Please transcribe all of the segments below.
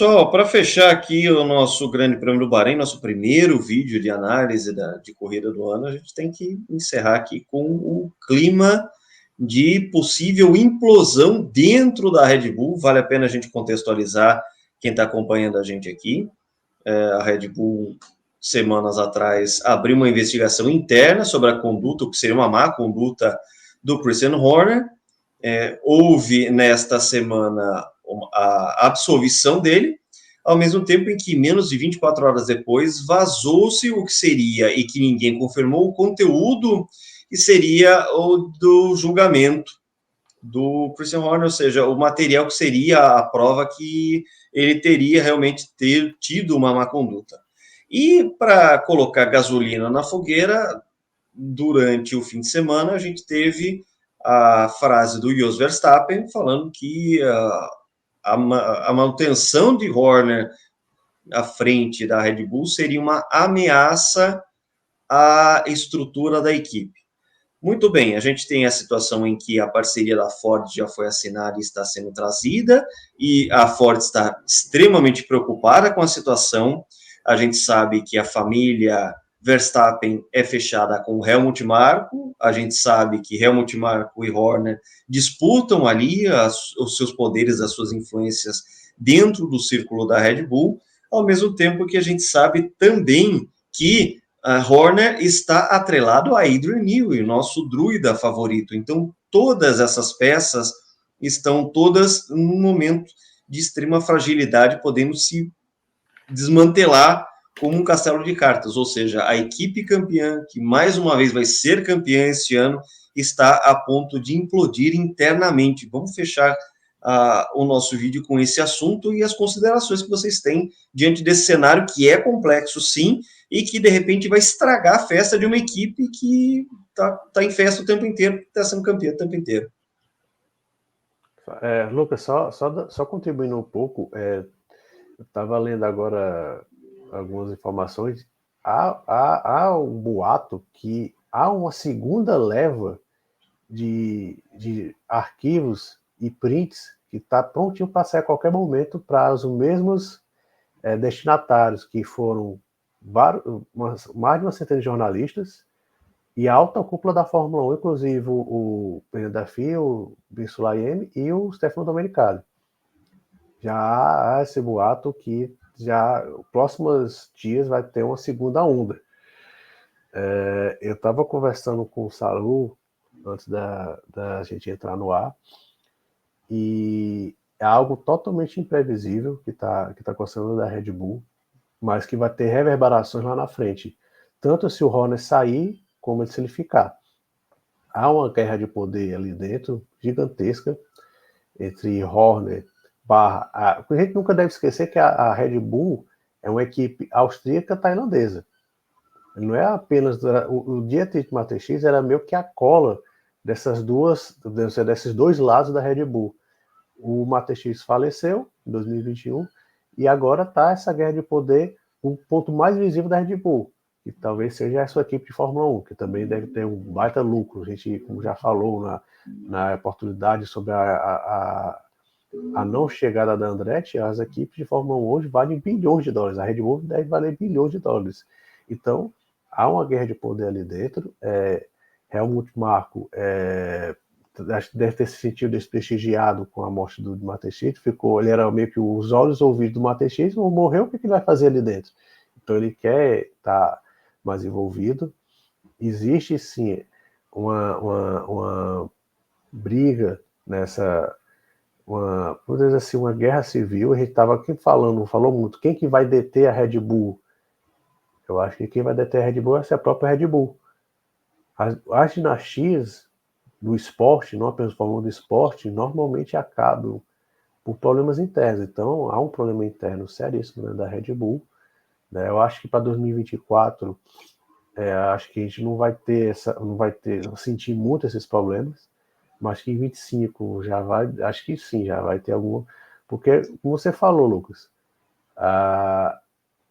Pessoal, para fechar aqui o nosso Grande Prêmio do Bahrein, nosso primeiro vídeo de análise de corrida do ano, a gente tem que encerrar aqui com o clima de possível implosão dentro da Red Bull. Vale a pena a gente contextualizar quem está acompanhando a gente aqui. A Red Bull, semanas atrás, abriu uma investigação interna sobre a conduta, o que seria uma má conduta do Christian Horner. Houve nesta semana a absolvição dele, ao mesmo tempo em que, menos de 24 horas depois, vazou-se o que seria, e que ninguém confirmou, o conteúdo que seria o do julgamento do Christian Horner, ou seja, o material que seria a prova que ele teria realmente tido uma má conduta. E para colocar gasolina na fogueira, durante o fim de semana, a gente teve a frase do Jos Verstappen falando que a manutenção de Horner à frente da Red Bull seria uma ameaça à estrutura da equipe. Muito bem, a gente tem a situação em que a parceria da Ford já foi assinada e está sendo trazida, e a Ford está extremamente preocupada com a situação. A gente sabe que a família Verstappen é fechada com Helmut Marko, a gente sabe que Helmut Marko e Horner disputam ali os seus poderes, as suas influências dentro do círculo da Red Bull, ao mesmo tempo que a gente sabe também que a Horner está atrelado a Adrian Newey, nosso druida favorito. Então, todas essas peças estão todas num momento de extrema fragilidade, podendo se desmantelar como um castelo de cartas. Ou seja, a equipe campeã, que mais uma vez vai ser campeã este ano, está a ponto de implodir internamente. Vamos fechar o nosso vídeo com esse assunto e as considerações que vocês têm diante desse cenário, que é complexo, sim, e que, de repente, vai estragar a festa de uma equipe que está em festa o tempo inteiro, está sendo campeã o tempo inteiro. Lucas, só contribuindo um pouco, eu estava lendo agora algumas informações. Há um boato que há uma segunda leva de arquivos e prints que está prontinho para sair a qualquer momento para os mesmos destinatários, que foram mais de uma centena de jornalistas e a alta cúpula da Fórmula 1, inclusive o presidente da FIA, o Ben Sulayem, e o Stefano Domenicali. Já há esse boato que já nos próximos dias vai ter uma segunda onda. Eu estava conversando com o Salu antes da gente entrar no ar, e é algo totalmente imprevisível que está acontecendo da Red Bull, mas que vai ter reverberações lá na frente, tanto se o Horner sair, como se ele ficar. Há uma guerra de poder ali dentro, gigantesca, entre Horner, a gente nunca deve esquecer que a Red Bull é uma equipe austríaca tailandesa. Não é apenas... O Dietrich Mateschitz era meio que a cola desses dois lados da Red Bull. O Mateschitz faleceu em 2021 e agora está essa guerra de poder, o ponto mais visível da Red Bull, que talvez seja a sua equipe de Fórmula 1, que também deve ter um baita lucro. A gente, como já falou na oportunidade sobre a não chegada da Andretti, as equipes de Fórmula 1 hoje valem bilhões de dólares. A Red Bull deve valer bilhões de dólares. Então, há uma guerra de poder ali dentro. Helmut Marko acho que deve ter se sentido desprestigiado com a morte do Mateschitz. Ele era meio que os olhos ouvidos do Mateschitz. Morreu, o que ele vai fazer ali dentro? Então, ele quer estar mais envolvido. Existe, sim, uma briga nessa... por dizer assim, uma guerra civil. A gente estava aqui falou muito, quem que vai deter a Red Bull? Eu acho que quem vai deter a Red Bull é a própria Red Bull. As dinastias do esporte, não apenas falando do esporte, normalmente acabam por problemas internos. Então, há um problema interno seríssimo, né, da Red Bull. Né? Eu acho que para 2024, acho que a gente não vai sentir muito esses problemas, mas que em 25 já vai, acho que sim, já vai ter alguma, porque, como você falou, Lucas,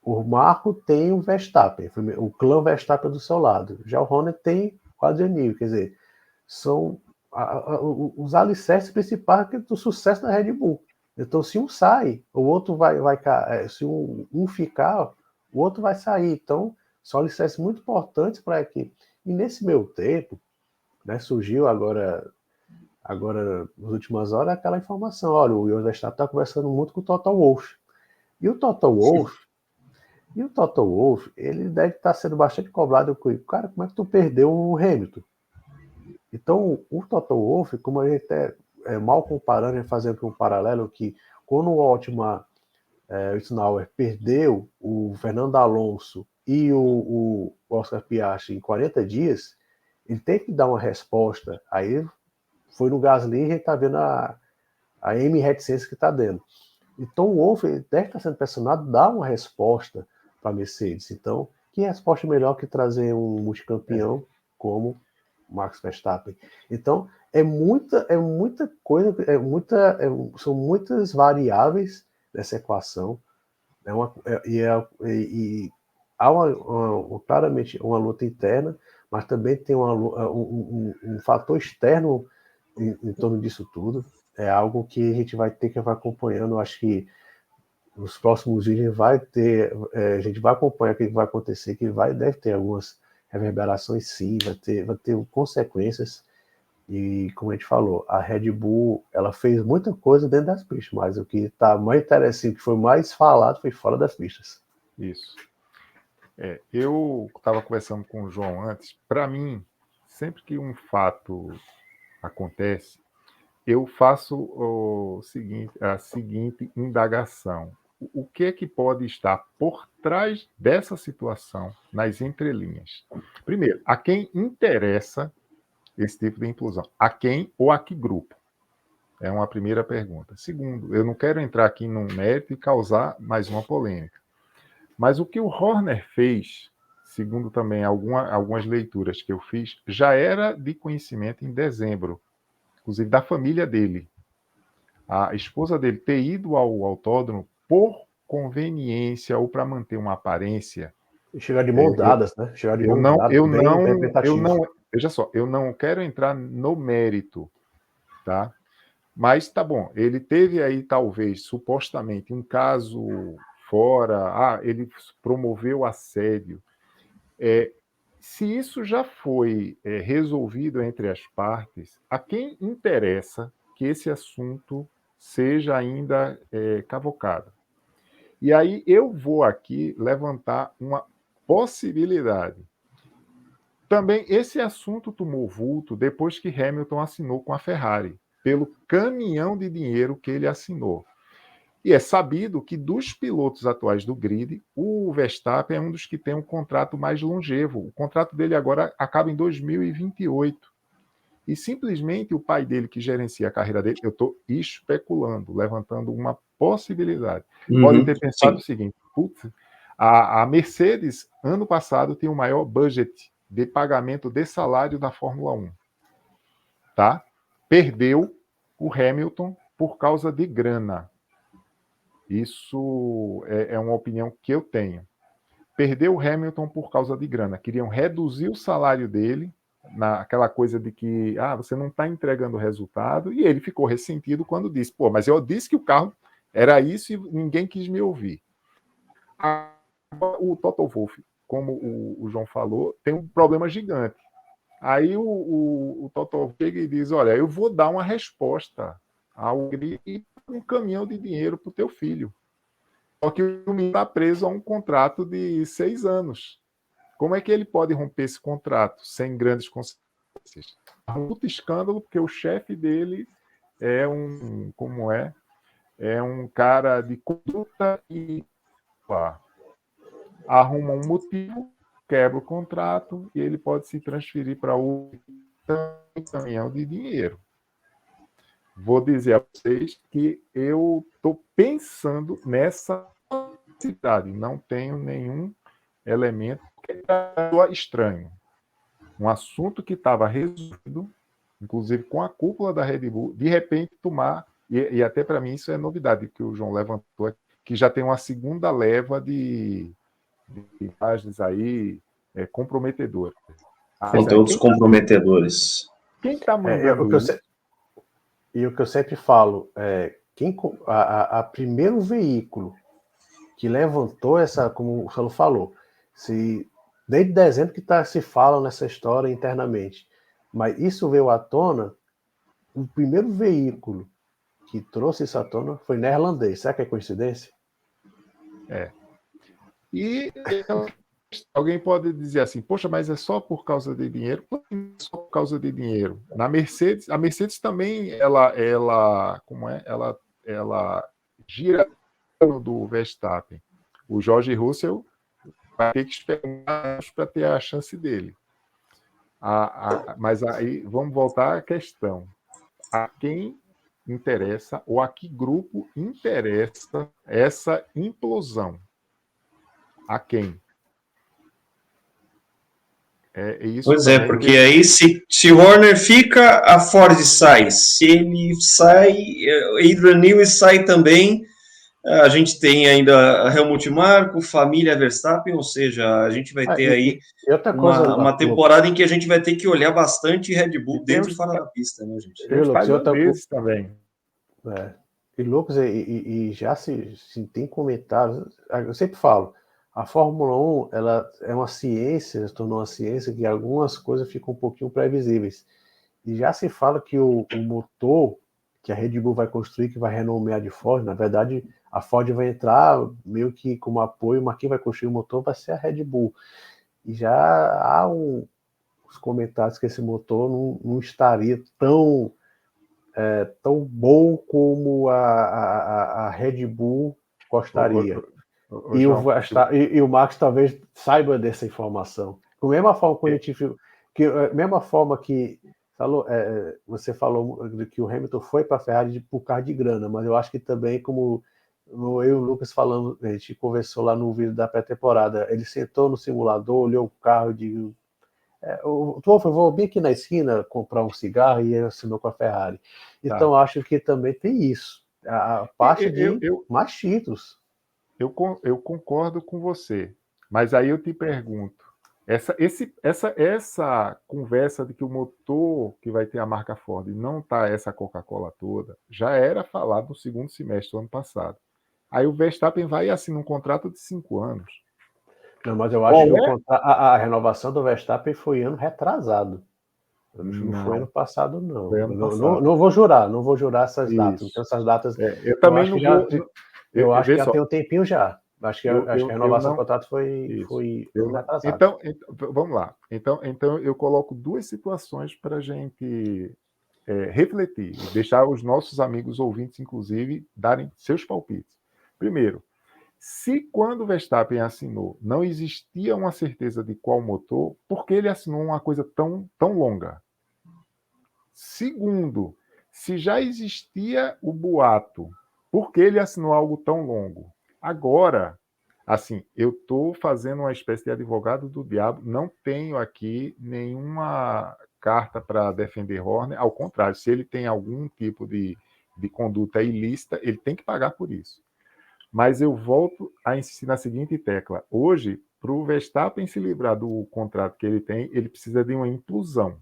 o Marko tem o Verstappen, o clã Verstappen do seu lado, já o Horner tem o Adrian Newey, quer dizer, são os alicerces principais do sucesso da Red Bull. Então, se um sai, o outro se um ficar, o outro vai sair. Então, são licenças muito importantes para a equipe. E nesse meio tempo, né, surgiu agora, nas últimas horas, aquela informação. Olha, o Jos Verstappen está conversando muito com o Toto Wolff. E o Toto Wolff, ele deve estar sendo bastante cobrado com ele. Cara, como é que tu perdeu o Hamilton? Então, o Toto Wolff, como a gente mal comparando e fazendo um paralelo, que quando o Altmar Schnauer perdeu o Fernando Alonso e o Oscar Piastri em 40 dias, ele teve que dar uma resposta. Aí foi no Gasly e a gente está vendo a M-reticência que está dando. Então o Wolff deve estar sendo pressionado a dar uma resposta para a Mercedes. Então, que resposta melhor que trazer um multicampeão como Max Verstappen? Então, é muita coisa, são muitas variáveis nessa equação. Há claramente uma luta interna, mas também tem um fator externo em torno disso tudo. É algo que a gente vai ter que ir acompanhando. Acho que nos próximos vídeos a gente vai acompanhar o que vai acontecer, que deve ter algumas reverberações, sim, vai ter consequências. E como a gente falou, a Red Bull ela fez muita coisa dentro das pistas, mas o que está mais interessante, o que foi mais falado, foi fora das pistas. Isso. Eu estava conversando com o João antes. Para mim, sempre que um fato acontece, eu faço a seguinte indagação. O que é que pode estar por trás dessa situação, nas entrelinhas? Primeiro, a quem interessa esse tipo de inclusão? A quem ou a que grupo? É uma primeira pergunta. Segundo, eu não quero entrar aqui num mérito e causar mais uma polêmica. Mas o que o Horner fez, segundo também algumas leituras que eu fiz, já era de conhecimento em dezembro, inclusive da família dele. A esposa dele ter ido ao autódromo por conveniência ou para manter uma aparência. E chegar de mão dadas, né? Chegar de mão dadas, veja só, eu não quero entrar no mérito, tá? Mas tá bom, ele teve aí talvez, supostamente, um caso fora, ele promoveu assédio. Se isso já foi resolvido entre as partes, a quem interessa que esse assunto seja ainda cavocado? E aí eu vou aqui levantar uma possibilidade. Também esse assunto tomou vulto depois que Hamilton assinou com a Ferrari, pelo caminhão de dinheiro que ele assinou. E é sabido que dos pilotos atuais do grid, o Verstappen é um dos que tem um contrato mais longevo. O contrato dele agora acaba em 2028. E simplesmente o pai dele, que gerencia a carreira dele, eu estou especulando, levantando uma possibilidade. Pode ter pensado o seguinte: putz, a Mercedes, ano passado, tinha o maior budget de pagamento de salário da Fórmula 1. Tá? Perdeu o Hamilton por causa de grana. Isso é uma opinião que eu tenho. Perdeu o Hamilton por causa de grana. Queriam reduzir o salário dele, naquela coisa de que você não está entregando o resultado, e ele ficou ressentido quando disse, mas eu disse que o carro era isso e ninguém quis me ouvir. O Toto Wolff, como o João falou, tem um problema gigante. Aí o Toto Wolff chega e diz, olha, eu vou dar uma resposta ao e um caminhão de dinheiro para o teu filho. Só que o menino está preso a um contrato de 6 anos. Como é que ele pode romper esse contrato sem grandes consequências? Um puto escândalo, porque o chefe dele é um cara de conduta e arruma um motivo, quebra o contrato e ele pode se transferir para outro caminhão de dinheiro. Vou dizer a vocês que eu estou pensando nessa possibilidade. Não tenho nenhum elemento que é estranho. Um assunto que estava resolvido, inclusive com a cúpula da Red Bull, de repente tomar, e até para mim isso é novidade que o João levantou, que já tem uma segunda leva de imagens aí comprometedoras. Conteúdos comprometedores. Quem está mandando isso? E o que eu sempre falo a primeiro veículo que levantou essa, como o Saulo falou, desde dezembro que se fala nessa história internamente, mas isso veio à tona, o primeiro veículo que trouxe isso à tona foi neerlandês. Será que é coincidência? E alguém pode dizer assim, poxa, mas é só por causa de dinheiro? Não é só por causa de dinheiro. Na Mercedes, a Mercedes também, ela gira do Verstappen. O George Russell vai ter que esperar para ter a chance dele. Mas aí, vamos voltar à questão. A quem interessa, ou a que grupo interessa essa implosão? A quem? Pois é, porque aí se Horner fica, a Ford sai. Se ele sai, Adrian Newey sai também. A gente tem ainda Helmut Marko, família Verstappen, ou seja, a gente vai ter aí uma temporada em que a gente vai ter que olhar bastante Red Bull dentro e fora da pista, né, gente? Tem os tailandeses também. E Lucas, e já se tem comentários, eu sempre falo, a Fórmula 1 ela é uma ciência, se tornou uma ciência que algumas coisas ficam um pouquinho previsíveis. E já se fala que o motor que a Red Bull vai construir, que vai renomear de Ford, na verdade, a Ford vai entrar meio que como apoio, mas quem vai construir o motor vai ser a Red Bull. E já há os comentários que esse motor não estaria tão bom como a Red Bull gostaria. E o Max talvez saiba dessa informação. Da mesma forma que você falou que o Hamilton foi para a Ferrari por causa de grana, mas eu acho que também, como eu e o Lucas falamos, a gente conversou lá no vídeo da pré-temporada, ele sentou no simulador, olhou o carro e disse: eu vou bem aqui na esquina comprar um cigarro, e ele assinou com a Ferrari. Então acho que também tem isso, a parte de mais títulos. Eu concordo com você, mas aí eu te pergunto, essa conversa de que o motor que vai ter a marca Ford não está essa Coca-Cola toda, já era falado no segundo semestre do ano passado. Aí o Verstappen vai e assina um contrato de 5 anos. Não, mas eu acho que a renovação do Verstappen foi ano retrasado. Não foi ano passado, não. Não vou jurar essas datas. Então, essas datas. Eu também não vou. Eu acho que já tem um tempinho já. Acho que a renovação do contrato foi ano retrasado. Então, vamos lá. Então eu coloco duas situações para a gente refletir e deixar os nossos amigos ouvintes, inclusive, darem seus palpites. Primeiro, se quando o Verstappen assinou não existia uma certeza de qual motor, por que ele assinou uma coisa tão longa? Segundo, se já existia o boato, por que ele assinou algo tão longo? Agora, assim, eu estou fazendo uma espécie de advogado do diabo, não tenho aqui nenhuma carta para defender Horner, ao contrário, se ele tem algum tipo de conduta ilícita, ele tem que pagar por isso. Mas eu volto a insistir na seguinte tecla. Hoje, para o Verstappen se livrar do contrato que ele tem, ele precisa de uma implosão.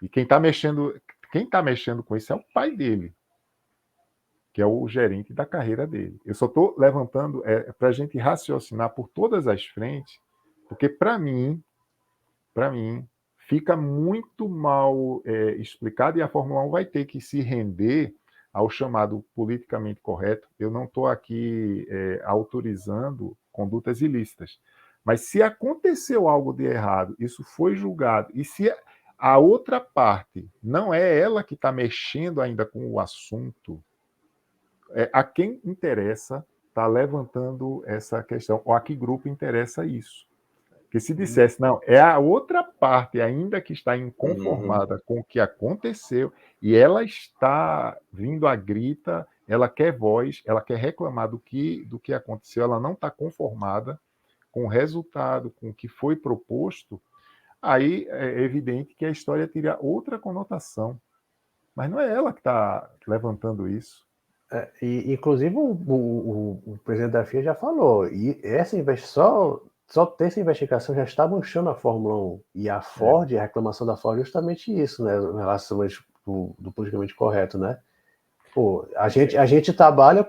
E quem está mexendo com isso é o pai dele, que é o gerente da carreira dele. Eu só estou levantando para a gente raciocinar por todas as frentes, porque para mim, fica muito mal explicado, e a Fórmula 1 vai ter que se render ao chamado politicamente correto. Eu não estou aqui autorizando condutas ilícitas, mas se aconteceu algo de errado, isso foi julgado, e se a outra parte não é ela que está mexendo ainda com o assunto, a quem interessa está levantando essa questão, ou a que grupo interessa isso. Porque se dissesse, não, é a outra parte ainda que está inconformada com o que aconteceu, e ela está vindo à grita, ela quer voz, ela quer reclamar do que aconteceu, ela não está conformada com o resultado, com o que foi proposto, aí é evidente que a história teria outra conotação. Mas não é ela que está levantando isso. Inclusive, o presidente da FIA já falou, e só ter essa investigação já está manchando a Fórmula 1. E a Ford, a reclamação da Ford é justamente isso, né? Em relação do politicamente correto, né? Pô, a gente trabalha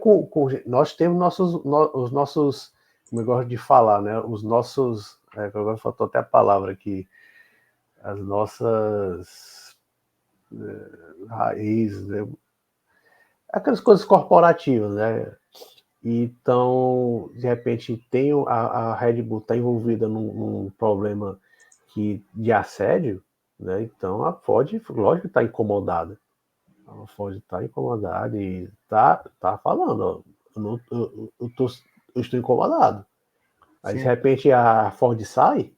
nós temos os nossos, como eu gosto de falar, né? Os nossos, agora faltou até a palavra aqui, as nossas raízes, né? Aquelas coisas corporativas, né? Então, de repente, a Red Bull está envolvida num problema de assédio, né? Então a Ford, lógico que está incomodada. A Ford está incomodada e tá falando, ó, eu estou incomodado. Aí, de Sim. repente, a Ford sai.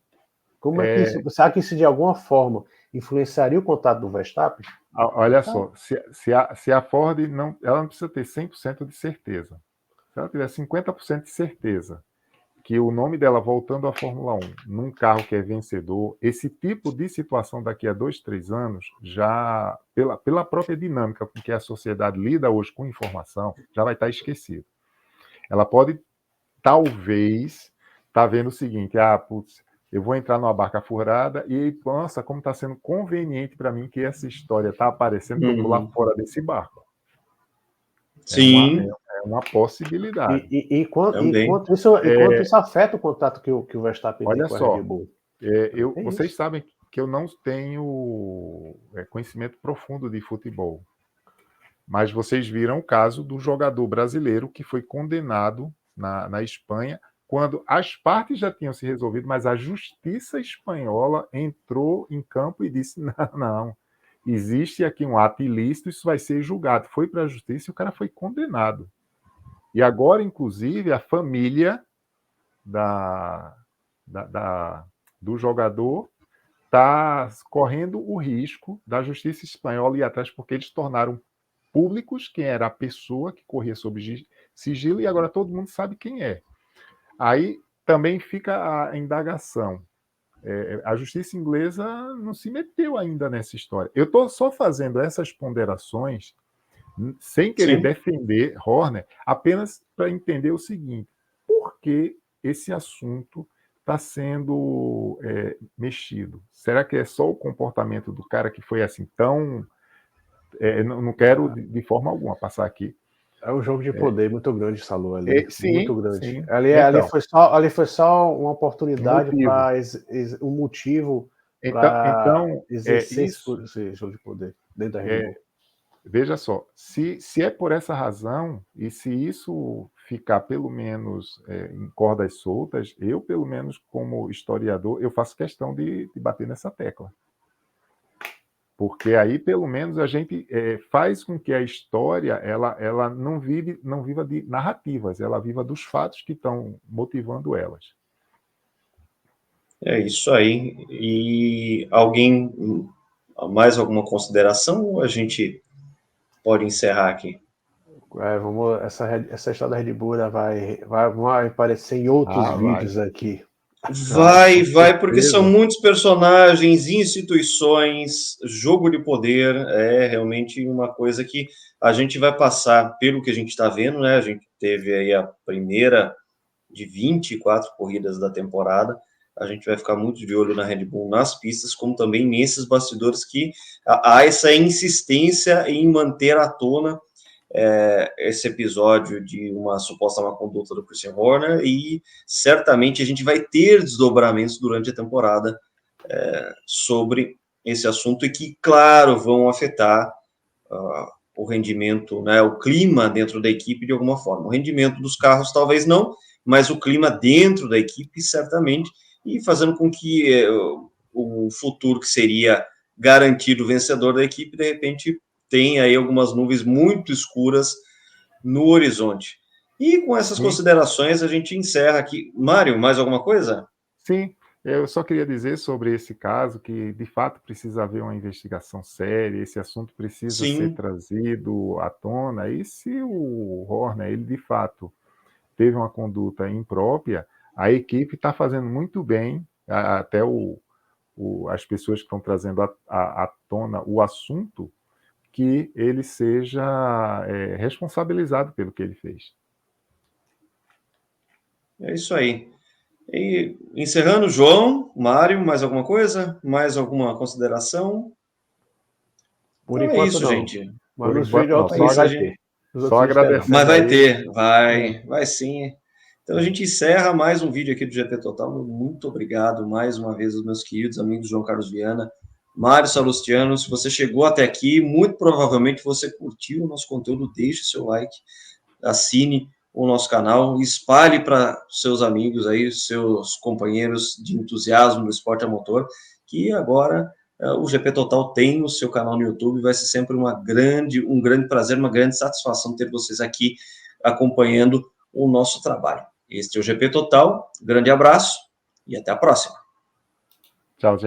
Como é que isso, será que isso de alguma forma influenciaria o contrato do Verstappen? Olha só, se a Ford ela não precisa ter 100% de certeza. Se ela tiver 50% de certeza que o nome dela voltando à Fórmula 1, num carro que é vencedor, esse tipo de situação daqui a 2, 3 anos, já pela própria dinâmica com que a sociedade lida hoje com informação, já vai estar esquecido. Ela pode, talvez, estar vendo o seguinte, putz, eu vou entrar numa barca furada e, nossa, como está sendo conveniente para mim que essa história está aparecendo, que eu vou lá fora desse barco. Sim. É uma possibilidade. Enquanto isso afeta o contrato que o Verstappen tem com a Red Bull. Vocês sabem que eu não tenho conhecimento profundo de futebol, mas vocês viram o caso do jogador brasileiro que foi condenado na Espanha, quando as partes já tinham se resolvido, mas a justiça espanhola entrou em campo e disse, não, existe aqui um ato ilícito, isso vai ser julgado. Foi para a justiça e o cara foi condenado. E agora, inclusive, a família do jogador está correndo o risco da justiça espanhola ir atrás, porque eles tornaram públicos quem era a pessoa que corria sob sigilo e agora todo mundo sabe quem é. Aí também fica a indagação. A justiça inglesa não se meteu ainda nessa história. Eu estou só fazendo essas ponderações sem querer defender Horner, apenas para entender o seguinte: por que esse assunto está sendo mexido? Será que é só o comportamento do cara que foi assim tão... não quero de forma alguma passar aqui. É um jogo de poder muito grande, Salu, ali. Sim, muito grande. Sim. Ali foi só uma oportunidade para um motivo para exercer esse jogo de poder dentro da Red Bull. Veja só, se é por essa razão, e se isso ficar pelo menos em cordas soltas, eu, pelo menos como historiador, eu faço questão de bater nessa tecla. Porque aí, pelo menos, a gente faz com que a história ela não viva de narrativas, ela viva dos fatos que estão motivando elas. É isso aí. E alguém, mais alguma consideração ou a gente pode encerrar aqui? Essa história da Red Bull vai aparecer em outros vídeos aqui. Vai, porque são muitos personagens, instituições, jogo de poder, é realmente uma coisa que a gente vai passar pelo que a gente está vendo, né? A gente teve aí a primeira de 24 corridas da temporada, a gente vai ficar muito de olho na Red Bull nas pistas, como também nesses bastidores que há essa insistência em manter à tona esse episódio de uma suposta má conduta do Christian Horner, e certamente a gente vai ter desdobramentos durante a temporada sobre esse assunto e que, claro, vão afetar o rendimento, né, o clima dentro da equipe de alguma forma. O rendimento dos carros talvez não, mas o clima dentro da equipe certamente, e fazendo com que o futuro que seria garantido o vencedor da equipe, de repente tem aí algumas nuvens muito escuras no horizonte. E com essas considerações a gente encerra aqui. Mário, mais alguma coisa? Sim, eu só queria dizer sobre esse caso que, de fato, precisa haver uma investigação séria, esse assunto precisa ser trazido à tona, e se o Horner, ele de fato teve uma conduta imprópria, a equipe está fazendo muito bem, até as pessoas que estão trazendo à tona o assunto, que ele seja responsabilizado pelo que ele fez. É isso aí. E encerrando, João, Mário, mais alguma coisa? Mais alguma consideração? Por Então enquanto, é isso, não. gente. Mas Por nos enquanto, vídeos não, autorais só vai gente- ter. Os só outros agradecendo. Mas vai aí. ter, vai sim. Então a gente encerra mais um vídeo aqui do GP Total. Muito obrigado mais uma vez aos meus queridos amigos João Carlos Viana, Mário Salustiano. Se você chegou até aqui, muito provavelmente você curtiu o nosso conteúdo. Deixe seu like, assine o nosso canal, espalhe para seus amigos aí, seus companheiros de entusiasmo do esporte a motor, que agora o GP Total tem o seu canal no YouTube. Vai ser sempre um grande prazer, uma grande satisfação ter vocês aqui acompanhando o nosso trabalho. Este é o GP Total, grande abraço e até a próxima. Tchau, gente.